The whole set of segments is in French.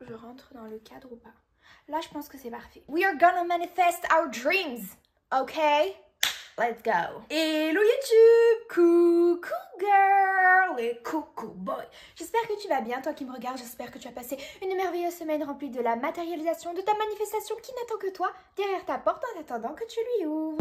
Je rentre dans le cadre ou pas? Là, je pense que c'est parfait. We are gonna manifest our dreams, okay? Let's go. Hello YouTube! Coucou girl et coucou boy. J'espère que tu vas bien, toi qui me regardes. J'espère que tu as passé une merveilleuse semaine remplie de la matérialisation de ta manifestation qui n'attend que toi derrière ta porte en attendant que tu lui ouvres.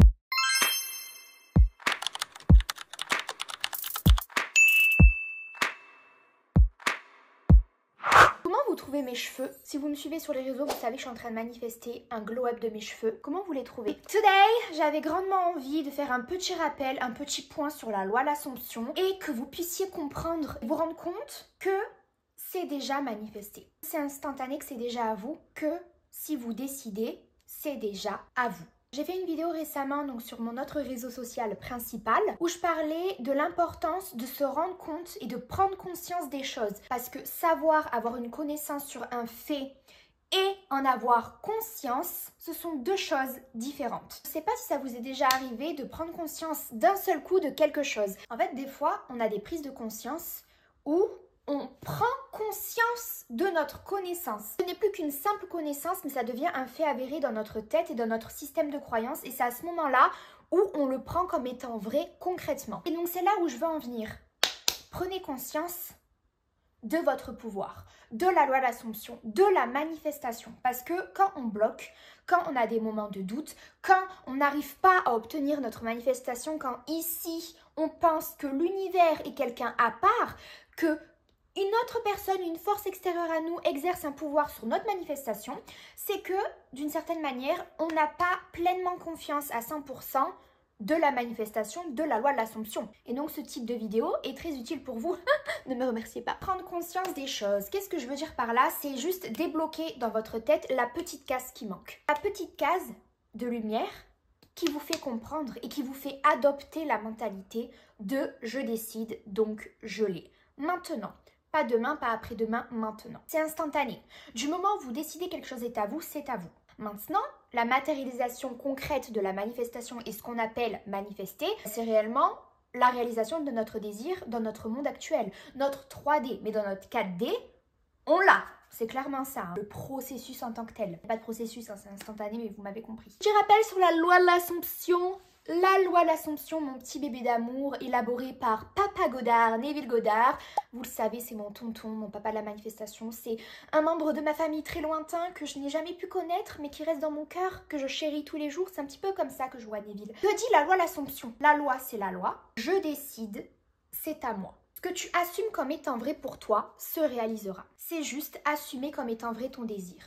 Comment vous trouvez mes cheveux? Si vous me suivez sur les réseaux, vous savez que je suis en train de manifester un glow-up de mes cheveux. Comment vous les trouvez? Today, j'avais grandement envie de faire un petit rappel, un petit point sur la loi de l'Assomption et que vous puissiez comprendre, vous rendre compte que c'est déjà manifesté. C'est instantané, que c'est déjà à vous, que si vous décidez, c'est déjà à vous. J'ai fait une vidéo récemment donc sur mon autre réseau social principal où je parlais de l'importance de se rendre compte et de prendre conscience des choses. Parce que savoir, avoir une connaissance sur un fait et en avoir conscience, ce sont deux choses différentes. Je ne sais pas si ça vous est déjà arrivé de prendre conscience d'un seul coup de quelque chose. En fait, des fois, on a des prises de conscience où on prend conscience de notre connaissance. Ce n'est plus qu'une simple connaissance, mais ça devient un fait avéré dans notre tête et dans notre système de croyance. Et c'est à ce moment-là où on le prend comme étant vrai concrètement. Et donc c'est là où je veux en venir. Prenez conscience de votre pouvoir, de la loi de l'Assomption, de la manifestation. Parce que quand on bloque, quand on a des moments de doute, quand on n'arrive pas à obtenir notre manifestation, quand ici on pense que l'univers est quelqu'un à part, que une autre personne, une force extérieure à nous exerce un pouvoir sur notre manifestation, c'est que d'une certaine manière, on n'a pas pleinement confiance à 100% de la manifestation de la loi de l'Assomption. Et donc ce type de vidéo est très utile pour vous. Ne me remerciez pas. Prendre conscience des choses. Qu'est-ce que je veux dire par là? C'est juste débloquer dans votre tête la petite case qui manque. La petite case de lumière qui vous fait comprendre et qui vous fait adopter la mentalité de « je décide, donc je l'ai ». Maintenant. Pas demain, pas après-demain, maintenant. C'est instantané. Du moment où vous décidez quelque chose est à vous, c'est à vous. Maintenant, la matérialisation concrète de la manifestation et ce qu'on appelle manifester, c'est réellement la réalisation de notre désir dans notre monde actuel. Notre 3D, mais dans notre 4D, on l'a. C'est clairement ça, hein. Le processus en tant que tel. Pas de processus, hein, c'est instantané, mais vous m'avez compris. Petit rappel sur la loi de l'Assomption. La loi de l'Assomption, mon petit bébé d'amour, élaboré par Papa Godard, Neville Goddard. Vous le savez, c'est mon tonton, mon papa de la manifestation. C'est un membre de ma famille très lointain que je n'ai jamais pu connaître, mais qui reste dans mon cœur, que je chéris tous les jours. C'est un petit peu comme ça que je vois Neville. Que dit la loi de l'Assomption? La loi, c'est la loi. Je décide, c'est à moi. Ce que tu assumes comme étant vrai pour toi se réalisera. C'est juste assumer comme étant vrai ton désir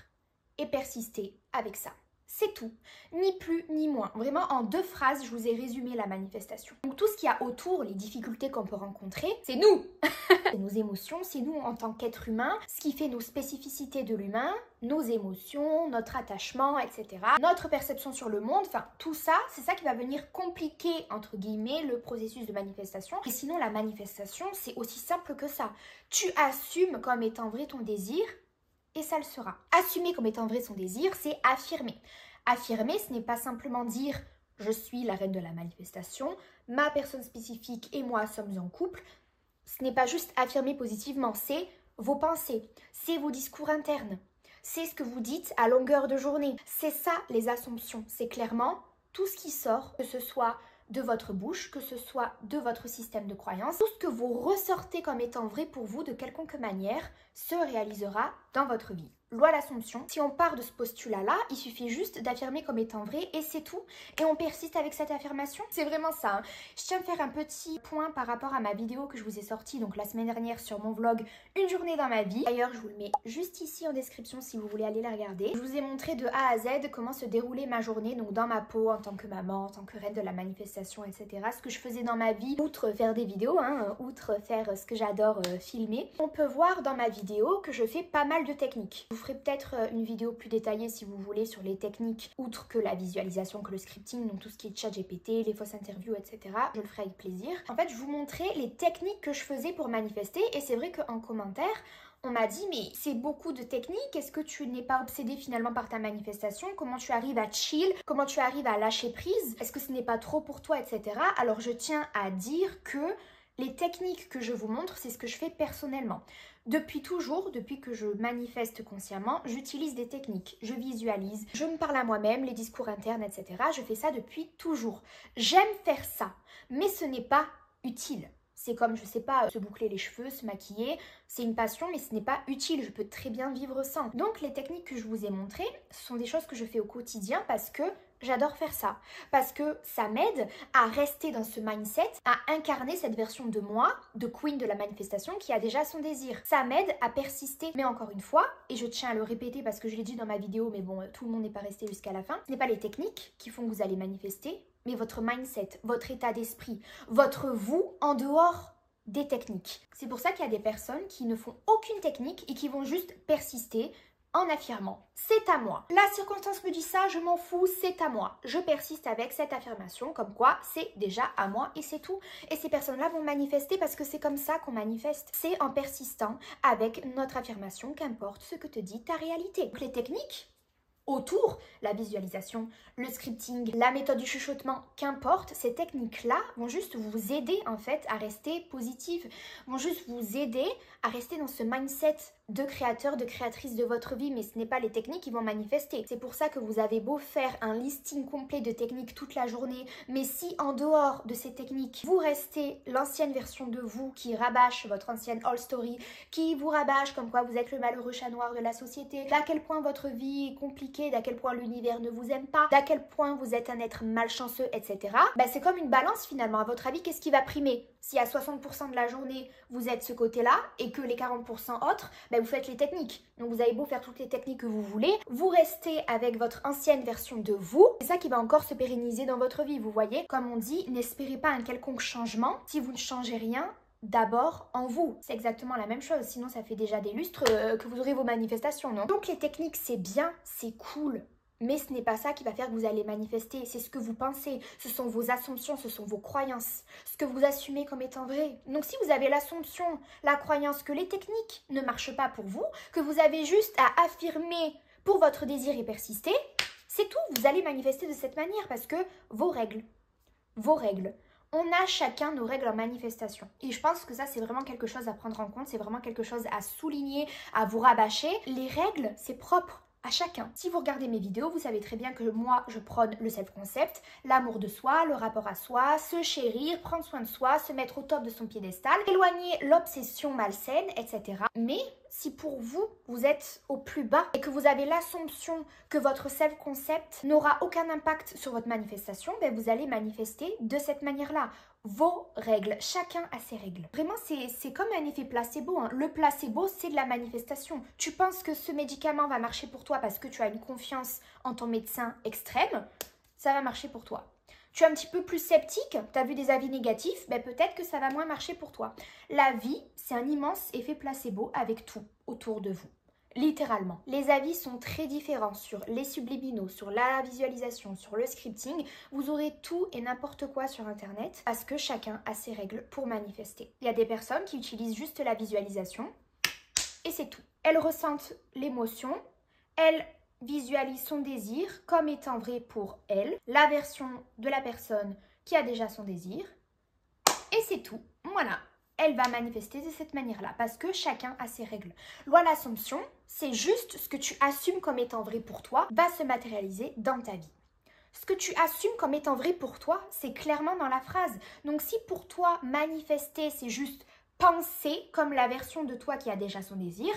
et persister avec ça. C'est tout, ni plus ni moins. Vraiment, en 2 phrases, je vous ai résumé la manifestation. Donc tout ce qu'il y a autour, les difficultés qu'on peut rencontrer, c'est nous. C'est nos émotions, c'est nous en tant qu'être humain, ce qui fait nos spécificités de l'humain, nos émotions, notre attachement, etc. Notre perception sur le monde, enfin tout ça, c'est ça qui va venir compliquer, entre guillemets, le processus de manifestation. Et sinon, la manifestation, c'est aussi simple que ça. Tu assumes comme étant vrai ton désir, et ça le sera. Assumer comme étant vrai son désir, c'est affirmer. Affirmer, ce n'est pas simplement dire « je suis la reine de la manifestation, ma personne spécifique et moi sommes en couple ». Ce n'est pas juste affirmer positivement, c'est vos pensées, c'est vos discours internes, c'est ce que vous dites à longueur de journée. C'est ça les assomptions, c'est clairement tout ce qui sort, que ce soit de votre bouche, que ce soit de votre système de croyance, tout ce que vous ressortez comme étant vrai pour vous de quelconque manière se réalisera dans votre vie. Loi de l'Assomption, si on part de ce postulat-là, il suffit juste d'affirmer comme étant vrai et c'est tout. Et on persiste avec cette affirmation. C'est vraiment ça, hein. Je tiens à faire un petit point par rapport à ma vidéo que je vous ai sortie donc la semaine dernière sur mon vlog Une journée dans ma vie. D'ailleurs, je vous le mets juste ici en description si vous voulez aller la regarder. Je vous ai montré de A à Z comment se déroulait ma journée, donc dans ma peau, en tant que maman, en tant que reine de la manifestation, etc. Ce que je faisais dans ma vie, outre faire des vidéos, hein, outre faire ce que j'adore filmer. On peut voir dans ma vidéo que je fais pas mal de techniques. Je vous ferai peut-être une vidéo plus détaillée si vous voulez sur les techniques, outre que la visualisation, que le scripting, donc tout ce qui est ChatGPT, les fausses interviews, etc. Je le ferai avec plaisir. En fait, je vous montrais les techniques que je faisais pour manifester et c'est vrai qu'en commentaire, on m'a dit mais c'est beaucoup de techniques, est-ce que tu n'es pas obsédée finalement par ta manifestation? Comment tu arrives à chill? Comment tu arrives à lâcher prise? Est-ce que ce n'est pas trop pour toi, etc. Alors je tiens à dire que Les techniques que je vous montre, c'est ce que je fais personnellement. Depuis toujours, depuis que je manifeste consciemment, j'utilise des techniques. Je visualise, je me parle à moi-même, les discours internes, etc. Je fais ça depuis toujours. J'aime faire ça, mais ce n'est pas utile. C'est comme, je sais pas, se boucler les cheveux, se maquiller, c'est une passion, mais ce n'est pas utile. Je peux très bien vivre sans. Donc les techniques que je vous ai montrées, ce sont des choses que je fais au quotidien parce que j'adore faire ça. Parce que ça m'aide à rester dans ce mindset, à incarner cette version de moi, de queen de la manifestation qui a déjà son désir. Ça m'aide à persister. Mais encore une fois, et je tiens à le répéter parce que je l'ai dit dans ma vidéo, mais bon, tout le monde n'est pas resté jusqu'à la fin, ce n'est pas les techniques qui font que vous allez manifester, mais votre mindset, votre état d'esprit, votre vous en dehors des techniques. C'est pour ça qu'il y a des personnes qui ne font aucune technique et qui vont juste persister en affirmant « c'est à moi ». La circonstance me dit ça, je m'en fous, c'est à moi. Je persiste avec cette affirmation comme quoi c'est déjà à moi et c'est tout. Et ces personnes-là vont manifester parce que c'est comme ça qu'on manifeste. C'est en persistant avec notre affirmation, qu'importe ce que te dit ta réalité. Donc les techniques autour, la visualisation, le scripting, la méthode du chuchotement, qu'importe, ces techniques-là vont juste vous aider en fait à rester positive, vont juste vous aider à rester dans ce mindset de créateur, de créatrice de votre vie, mais ce n'est pas les techniques qui vont manifester. C'est pour ça que vous avez beau faire un listing complet de techniques toute la journée, mais si en dehors de ces techniques, vous restez l'ancienne version de vous qui rabâche votre ancienne all story, qui vous rabâche comme quoi vous êtes le malheureux chat noir de la société, d'à quel point votre vie est compliquée, d'à quel point l'univers ne vous aime pas, d'à quel point vous êtes un être malchanceux, etc. Bah, c'est comme une balance finalement. À votre avis, qu'est-ce qui va primer? Si à 60% de la journée, vous êtes ce côté-là et que les 40% autres, bah, vous faites les techniques. Donc vous avez beau faire toutes les techniques que vous voulez, vous restez avec votre ancienne version de vous. C'est ça qui va encore se pérenniser dans votre vie, vous voyez. Comme on dit, n'espérez pas un quelconque changement si vous ne changez rien d'abord en vous. C'est exactement la même chose, sinon ça fait déjà des lustres que vous aurez vos manifestations, non? Donc les techniques, c'est bien, c'est cool. Mais ce n'est pas ça qui va faire que vous allez manifester, c'est ce que vous pensez, ce sont vos assumptions, ce sont vos croyances, ce que vous assumez comme étant vrai. Donc si vous avez l'assumption, la croyance que les techniques ne marchent pas pour vous, que vous avez juste à affirmer pour votre désir et persister, c'est tout, vous allez manifester de cette manière parce que vos règles, on a chacun nos règles en manifestation. Et je pense que ça, c'est vraiment quelque chose à prendre en compte, c'est vraiment quelque chose à souligner, à vous rabâcher. Les règles, c'est propre à chacun. Si vous regardez mes vidéos, vous savez très bien que moi, je prône le self-concept, l'amour de soi, le rapport à soi, se chérir, prendre soin de soi, se mettre au top de son piédestal, éloigner l'obsession malsaine, etc. Mais si pour vous, vous êtes au plus bas et que vous avez l'assumption que votre self-concept n'aura aucun impact sur votre manifestation, ben vous allez manifester de cette manière-là. Vos règles, chacun a ses règles. Vraiment, c'est comme un effet placebo, hein. Le placebo, c'est de la manifestation. Tu penses que ce médicament va marcher pour toi parce que tu as une confiance en ton médecin extrême, ça va marcher pour toi. Tu es un petit peu plus sceptique, tu as vu des avis négatifs, ben peut-être que ça va moins marcher pour toi. La vie, c'est un immense effet placebo avec tout autour de vous. Littéralement. Les avis sont très différents sur les subliminaux, sur la visualisation, sur le scripting. Vous aurez tout et n'importe quoi sur internet parce que chacun a ses règles pour manifester. Il y a des personnes qui utilisent juste la visualisation et c'est tout. Elles ressentent l'émotion, elles visualisent son désir comme étant vrai pour elle, la version de la personne qui a déjà son désir et c'est tout. Voilà. Elle va manifester de cette manière-là parce que chacun a ses règles. Loi l'Assomption, c'est juste ce que tu assumes comme étant vrai pour toi va se matérialiser dans ta vie. Ce que tu assumes comme étant vrai pour toi, c'est clairement dans la phrase. Donc si pour toi, manifester, c'est juste penser comme la version de toi qui a déjà son désir,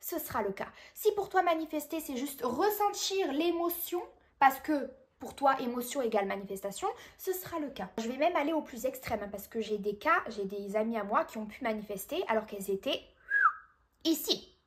ce sera le cas. Si pour toi, manifester, c'est juste ressentir l'émotion parce que pour toi, émotion égale manifestation, ce sera le cas. Je vais même aller au plus extrême, hein, parce que j'ai des cas, j'ai des amis à moi qui ont pu manifester alors qu'elles étaient ici.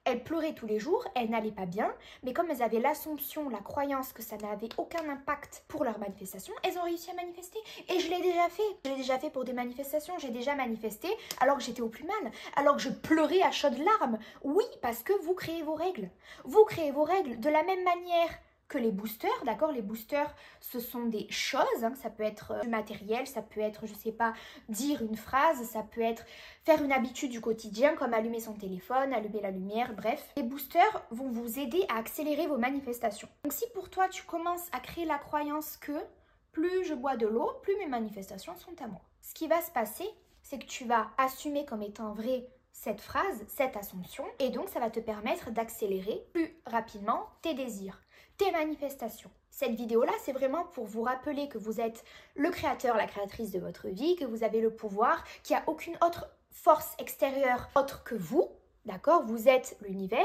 Elles pleuraient tous les jours, elles n'allaient pas bien, mais comme elles avaient l'assumption, la croyance que ça n'avait aucun impact pour leur manifestation, elles ont réussi à manifester. Et je l'ai déjà fait. Je l'ai déjà fait pour des manifestations, j'ai déjà manifesté alors que j'étais au plus mal, alors que je pleurais à chaudes larmes. Oui, parce que vous créez vos règles. Vous créez vos règles de la même manière que les boosters, d'accord? Les boosters, ce sont des choses, hein, ça peut être du matériel, ça peut être, je sais pas, dire une phrase, ça peut être faire une habitude du quotidien comme allumer son téléphone, allumer la lumière, bref. Les boosters vont vous aider à accélérer vos manifestations. Donc si pour toi, tu commences à créer la croyance que plus je bois de l'eau, plus mes manifestations sont à moi. Ce qui va se passer, c'est que tu vas assumer comme étant vrai cette phrase, cette assumption, et donc ça va te permettre d'accélérer plus rapidement tes désirs, tes manifestations. Cette vidéo-là, c'est vraiment pour vous rappeler que vous êtes le créateur, la créatrice de votre vie, que vous avez le pouvoir, qu'il n'y a aucune autre force extérieure autre que vous. D'accord? Vous êtes l'univers,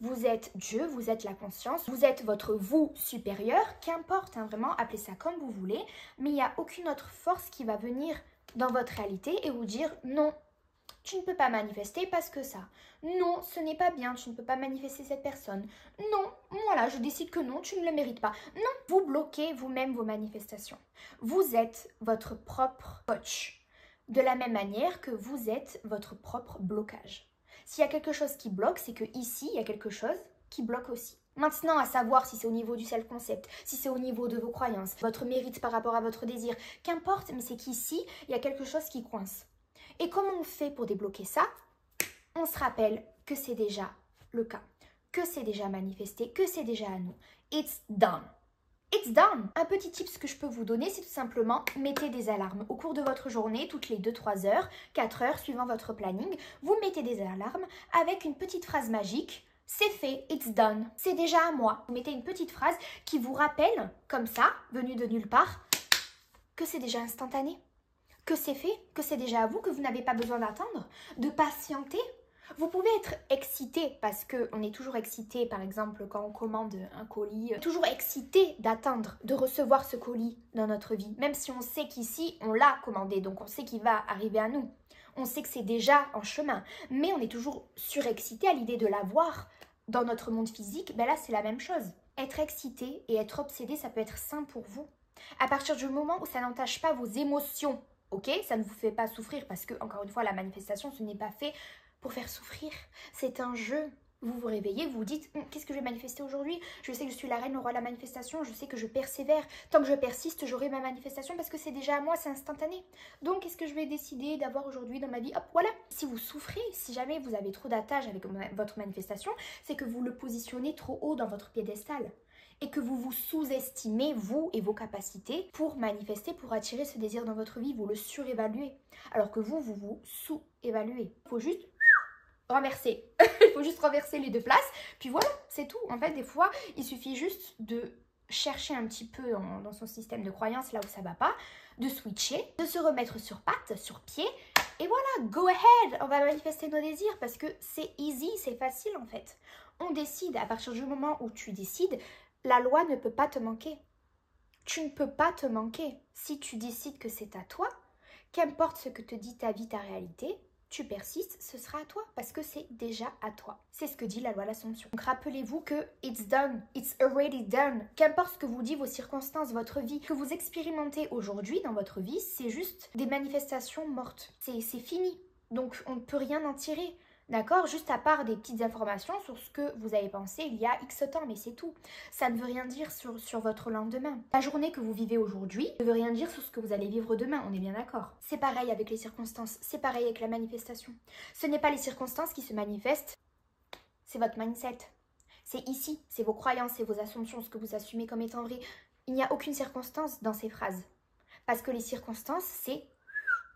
vous êtes Dieu, vous êtes la conscience, vous êtes votre vous supérieur, qu'importe, hein, vraiment, appelez ça comme vous voulez, mais il n'y a aucune autre force qui va venir dans votre réalité et vous dire non, tu ne peux pas manifester parce que ça. Non, ce n'est pas bien, tu ne peux pas manifester cette personne. Non, voilà, je décide que non, tu ne le mérites pas. Non, vous bloquez vous-même vos manifestations. Vous êtes votre propre coach, de la même manière que vous êtes votre propre blocage. S'il y a quelque chose qui bloque, c'est que ici, il y a quelque chose qui bloque aussi. Maintenant, à savoir si c'est au niveau du self-concept, si c'est au niveau de vos croyances, votre mérite par rapport à votre désir, qu'importe, mais c'est qu'ici, il y a quelque chose qui coince. Et comment on fait pour débloquer ça? On se rappelle que c'est déjà le cas, que c'est déjà manifesté, que c'est déjà à nous. It's done. It's done. Un petit tips que je peux vous donner, c'est tout simplement mettez des alarmes. Au cours de votre journée, toutes les 2-3 heures, 4 heures, suivant votre planning, vous mettez des alarmes avec une petite phrase magique. C'est fait, it's done. C'est déjà à moi. Vous mettez une petite phrase qui vous rappelle, comme ça, venue de nulle part, que c'est déjà instantané. Que c'est fait, que c'est déjà à vous, que vous n'avez pas besoin d'attendre, de patienter. Vous pouvez être excité parce qu'on est toujours excité, par exemple, quand on commande un colis, toujours excité d'attendre, de recevoir ce colis dans notre vie, même si on sait qu'ici, on l'a commandé, donc on sait qu'il va arriver à nous. On sait que c'est déjà en chemin, mais on est toujours surexcité à l'idée de l'avoir dans notre monde physique. Ben là, c'est la même chose. Être excité et être obsédé, ça peut être sain pour vous. À partir du moment où ça n'entache pas vos émotions, ok, ça ne vous fait pas souffrir parce que, encore une fois, la manifestation, ce n'est pas fait pour faire souffrir. C'est un jeu. Vous vous réveillez, vous vous dites qu'est-ce que je vais manifester aujourd'hui? Je sais que je suis la reine, le roi de la manifestation, je sais que je persévère. Tant que je persiste, j'aurai ma manifestation parce que c'est déjà à moi, c'est instantané. Donc, qu'est-ce que je vais décider d'avoir aujourd'hui dans ma vie? Hop, voilà. Si vous souffrez, si jamais vous avez trop d'attache avec votre manifestation, c'est que vous le positionnez trop haut dans votre piédestal. Et que vous vous sous-estimez, vous et vos capacités, pour manifester, pour attirer ce désir dans votre vie. Vous le surévaluez. Alors que vous vous sous-évaluez. Il faut juste renverser. Il faut juste renverser les deux places. Puis voilà, c'est tout. En fait, des fois, il suffit juste de chercher un petit peu dans son système de croyance, là où ça va pas, de switcher, de se remettre sur pattes, sur pied. Et voilà, go ahead, on va manifester nos désirs parce que c'est easy, c'est facile en fait. On décide, à partir du moment où tu décides, la loi ne peut pas te manquer. Tu ne peux pas te manquer. Si tu décides que c'est à toi, qu'importe ce que te dit ta vie, ta réalité, tu persistes, ce sera à toi parce que c'est déjà à toi. C'est ce que dit la loi de l'Assomption. Donc rappelez-vous que it's done, it's already done. Qu'importe ce que vous dit vos circonstances, votre vie, que vous expérimentez aujourd'hui dans votre vie, c'est juste des manifestations mortes. C'est fini. Donc on ne peut rien en tirer. D'accord? Juste à part des petites informations sur ce que vous avez pensé il y a X temps, mais c'est tout. Ça ne veut rien dire sur votre lendemain. La journée que vous vivez aujourd'hui ne veut rien dire sur ce que vous allez vivre demain, on est bien d'accord. C'est pareil avec les circonstances, c'est pareil avec la manifestation. Ce n'est pas les circonstances qui se manifestent, c'est votre mindset. C'est ici, c'est vos croyances, c'est vos assumptions, ce que vous assumez comme étant vrai. Il n'y a aucune circonstance dans ces phrases. Parce que les circonstances, c'est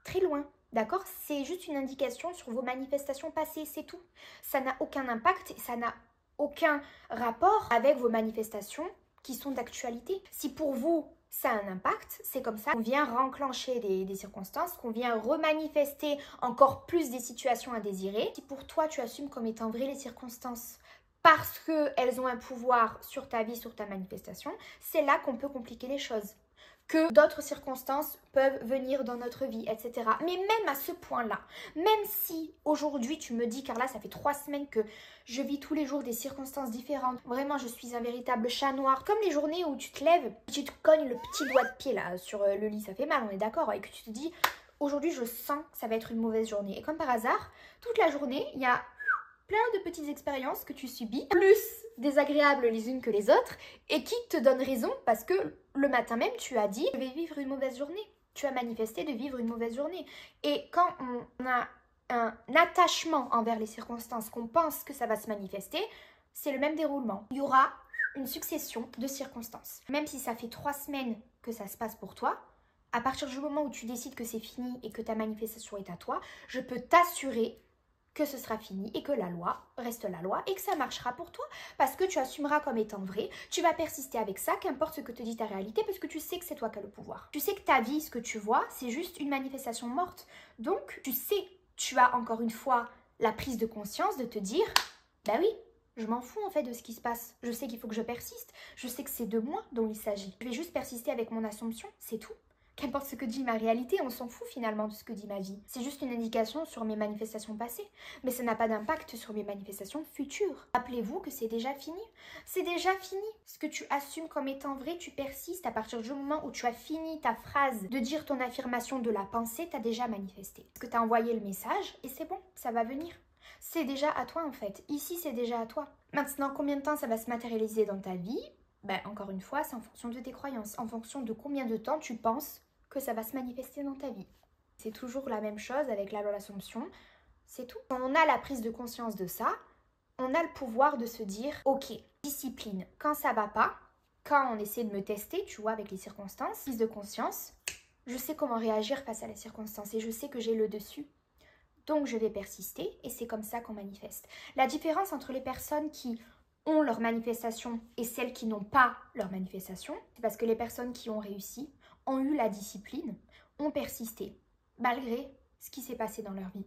très loin. D'accord? C'est juste une indication sur vos manifestations passées, c'est tout. Ça n'a aucun impact, ça n'a aucun rapport avec vos manifestations qui sont d'actualité. Si pour vous, ça a un impact, c'est comme ça qu'on vient renclencher des circonstances, qu'on vient remanifester encore plus des situations à désirer. Si pour toi, tu assumes comme étant vraies les circonstances parce qu'elles ont un pouvoir sur ta vie, sur ta manifestation, c'est là qu'on peut compliquer les choses. Que d'autres circonstances peuvent venir dans notre vie, etc. Mais même à ce point-là, même si aujourd'hui tu me dis, Carla, ça fait 3 semaines que je vis tous les jours des circonstances différentes, vraiment je suis un véritable chat noir, comme les journées où tu te lèves, tu te cognes le petit doigt de pied là sur le lit, ça fait mal, on est d'accord, et que tu te dis, aujourd'hui je sens que ça va être une mauvaise journée. Et comme par hasard, toute la journée, il y a plein de petites expériences que tu subis, plus désagréables les unes que les autres, et qui te donnent raison parce que le matin même, tu as dit « je vais vivre une mauvaise journée ». Tu as manifesté de vivre une mauvaise journée. Et quand on a un attachement envers les circonstances, qu'on pense que ça va se manifester, c'est le même déroulement. Il y aura une succession de circonstances. Même si ça fait 3 semaines que ça se passe pour toi, À partir du moment où tu décides que c'est fini et que ta manifestation est à toi, je peux t'assurer que ce sera fini et que la loi reste la loi et que ça marchera pour toi parce que tu assumeras comme étant vrai, tu vas persister avec ça, qu'importe ce que te dit ta réalité parce que tu sais que c'est toi qui as le pouvoir. Tu sais que ta vie, ce que tu vois, c'est juste une manifestation morte. Donc, tu sais, tu as encore une fois la prise de conscience de te dire, bah oui, je m'en fous en fait de ce qui se passe. Je sais qu'il faut que je persiste, je sais que c'est de moi dont il s'agit. Je vais juste persister avec mon assumption, c'est tout. Qu'importe ce que dit ma réalité, on s'en fout finalement de ce que dit ma vie. C'est juste une indication sur mes manifestations passées, mais ça n'a pas d'impact sur mes manifestations futures. Rappelez-vous que c'est déjà fini. C'est déjà fini. Ce que tu assumes comme étant vrai, tu persistes à partir du moment où tu as fini ta phrase de dire ton affirmation de la pensée, tu as déjà manifesté. Parce que tu as envoyé le message et c'est bon, ça va venir. C'est déjà à toi en fait. Ici, c'est déjà à toi. Maintenant, combien de temps ça va se matérialiser dans ta vie? Ben, encore une fois, c'est en fonction de tes croyances, en fonction de combien de temps tu penses que ça va se manifester dans ta vie. C'est toujours la même chose avec la loi de l'Assomption, c'est tout. Quand on a la prise de conscience de ça, on a le pouvoir de se dire, ok, discipline, quand ça va pas, quand on essaie de me tester, tu vois, avec les circonstances, prise de conscience, je sais comment réagir face à les circonstances et je sais que j'ai le dessus. Donc je vais persister et c'est comme ça qu'on manifeste. La différence entre les personnes qui ont leur manifestation et celles qui n'ont pas leur manifestation, c'est parce que les personnes qui ont réussi ont eu la discipline, ont persisté, malgré ce qui s'est passé dans leur vie.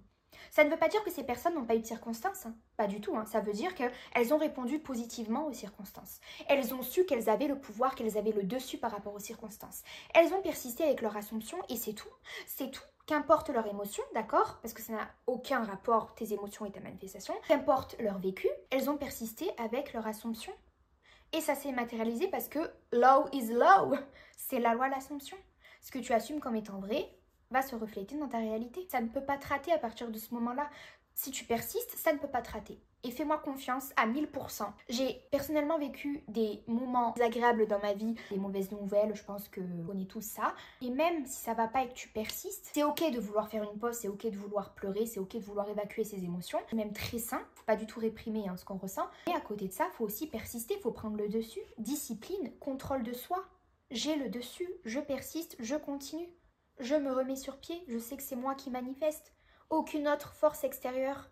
Ça ne veut pas dire que ces personnes n'ont pas eu de circonstances, hein. Pas du tout. Hein. Ça veut dire qu'elles ont répondu positivement aux circonstances. Elles ont su qu'elles avaient le pouvoir, qu'elles avaient le dessus par rapport aux circonstances. Elles ont persisté avec leur assumption et c'est tout. C'est tout. Qu'importe leur émotion, d'accord? Parce que ça n'a aucun rapport, tes émotions et ta manifestation. Qu'importe leur vécu, elles ont persisté avec leur assumption. Et ça s'est matérialisé parce que low is low. C'est la loi de l'assumption. Ce que tu assumes comme étant vrai va se refléter dans ta réalité. Ça ne peut pas te rater à partir de ce moment-là. Si tu persistes, ça ne peut pas te rater. Et fais-moi confiance à 1000%. J'ai personnellement vécu des moments désagréables dans ma vie, des mauvaises nouvelles, je pense que on connaît tous ça. Et même si ça va pas et que tu persistes, c'est ok de vouloir faire une pause, c'est ok de vouloir pleurer, c'est ok de vouloir évacuer ses émotions. C'est même très sain, faut pas du tout réprimer ce qu'on ressent. Et à côté de ça, faut aussi persister, faut prendre le dessus. Discipline, contrôle de soi. J'ai le dessus, je persiste, je continue. Je me remets sur pied, je sais que c'est moi qui manifeste. Aucune autre force extérieure.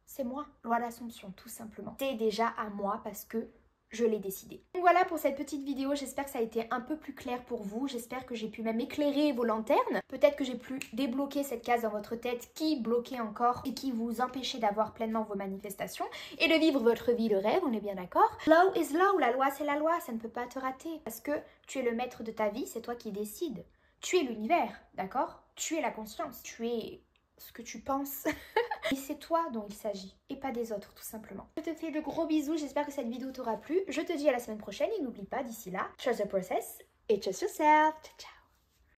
C'est moi. Loi de l'Assomption, tout simplement. C'est déjà à moi parce que je l'ai décidé. Donc voilà pour cette petite vidéo. J'espère que ça a été un peu plus clair pour vous. J'espère que j'ai pu même éclairer vos lanternes. Peut-être que j'ai pu débloquer cette case dans votre tête qui bloquait encore et qui vous empêchait d'avoir pleinement vos manifestations et de vivre votre vie, le rêve, on est bien d'accord. Low is low. La loi, c'est la loi. Ça ne peut pas te rater parce que tu es le maître de ta vie. C'est toi qui décides. Tu es l'univers, d'accord? Tu es la conscience. Tu es ce que tu penses. Et c'est toi dont il s'agit et pas des autres tout simplement. Je te fais de gros bisous, j'espère que cette vidéo t'aura plu. Je te dis à la semaine prochaine et n'oublie pas d'ici là, trust the process et trust yourself. Ciao ciao.